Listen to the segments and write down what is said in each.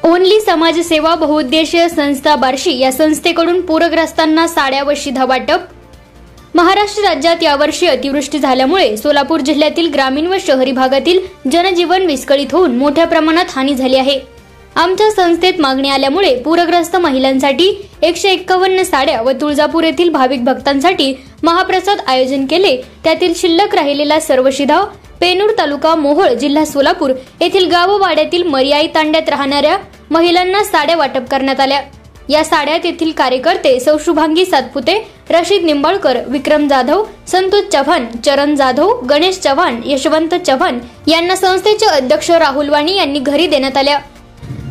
Only समाजसेवा बहुउद्देशीय संस्था बार्शी या संस्थेकडून पूरग्रस्तांना साड्या व शिधा वाटप। महाराष्ट्र राज्यात यावर्षी अतिवृष्टी झाल्यामुळे सोलापूर जिल्ह्यातील ग्रामीण व शहरी भागातील जनजीवन विस्कळीत होऊन मोठ्या प्रमाणात हानी झाली आहे। आमच्या संस्थेत मागणी आल्यामुळे पूरग्रस्त महिलांसाठी 151 साड्या व तुळजापूर येथील भाविक भक्तांसाठी महाप्रसाद आयोजन केले। त्यातील शिल्लक राहिलेला सर्व शिधा पेनूर तालुका मोहोळ जिल्हा सोलापूर येथील गाववाड्यातील मर्याई तांड्यात राहणाऱ्या महिलांना साड्या वाटप करण्यात आल्या। या साड्यात येथील कार्यकर्ते सौ शुभांगी सातपुते, रशीद निंबाळकर, विक्रम जाधव, संतोष चव्हाण, चरण जाधव, गणेश चव्हाण, यशवंत चव्हाण यांना संस्थेचे अध्यक्ष राहुल वाणी यांनी घरी देण्यात आल्या।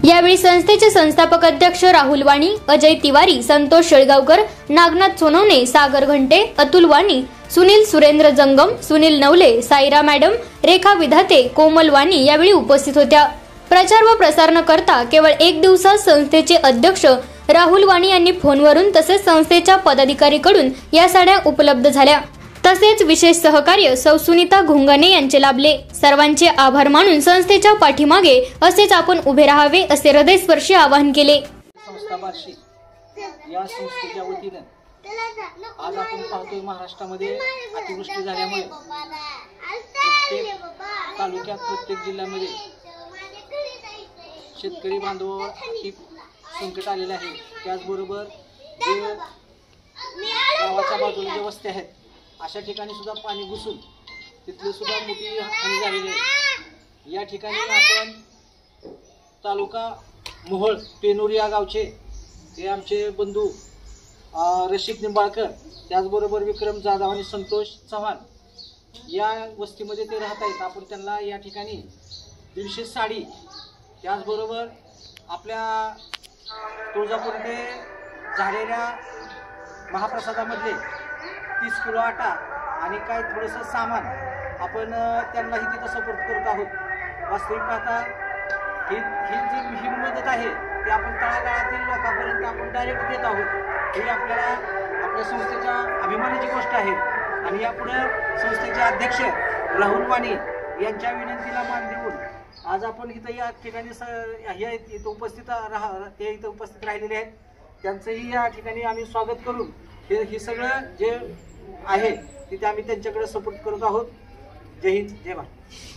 यावेळी संस्थेचे संस्थापक अध्यक्ष राहुल वाणी, अजय तिवारी, संतोष शेळगावकर, नागनाथ सोनवणे, सागर घंटे, अतुल वाणी, सुनील सुरेंद्र जंगम, सुनील नवले, साईरा मॅडम, रेखा विधाते, कोमल वाणी यावेळी उपस्थित होत्या। प्रचार व प्रसार करता केवळ एक दिवसात संस्थेचे अध्यक्ष राहुल वाणी यांनी फोनवरून तसेच संस्थेच्या पदाधिकारीकडून या साड्या उपलब्ध झाल्या। तसेच विशेष सहकार्य सौ सुनीता घुंगाने यांचे लाभले। सर्वांचे आभार मानून संस्थेच्या पाठीमागे असेच आपण उभे राहावे असे हृदयस्पर्शी आवाहन केले। संस्था बार्शी या संस्थेच्या वतीने आज आपण पाहतोय महाराष्ट्रामध्ये अतिवृष्टी झाल्यामुळे प्रत्येक तालुक्यात प्रत्येक जिल्ह्यामध्ये शेतकरी बांधवांवर खूप संकट आलेले आहे। त्याचबरोबर जे गावाच्या बाजूला जे वस्त्या आहेत अशा ठिकाणी सुद्धा पाणी घुसून तिथले सुद्धा मोठी हानी झालेली आहे। या ठिकाणी आपण तालुका मोहोळ पेनूर या गावचे ते आमचे बंधू रशीद निंबाळकर, त्याचबरोबर विक्रम जाधव आणि संतोष चव्हाण या वस्तीमध्ये ते राहत आहेत। आपण त्यांना या ठिकाणी 150 साडी, त्याचबरोबर आपल्या तुळजापूर येथे झालेल्या महाप्रसादामधले 30 किलो आटा आणि काय थोडंसं सामान आपण त्यांनाही तिथं सपोर्ट करत आहोत। वास्तविक पाहता ही जी मदत आहे ती आपण तळागाळातील लोकांपर्यंत आपण डायरेक्ट देत आहोत। ही आपल्याला आपल्या संस्थेच्या अभिमानाची गोष्ट आहे। आणि यापुढे संस्थेचे अध्यक्ष राहुल वाणी यांच्या विनंतीला मान देऊन आज आपण इथं या ठिकाणी इथं उपस्थित राहिलेले आहेत। त्यांचंही या ठिकाणी आम्ही स्वागत करून हे सगळं जे आहे तिथे आम्ही त्यांच्याकडे सपोर्ट करत आहोत। जय हिंद, जय भारत।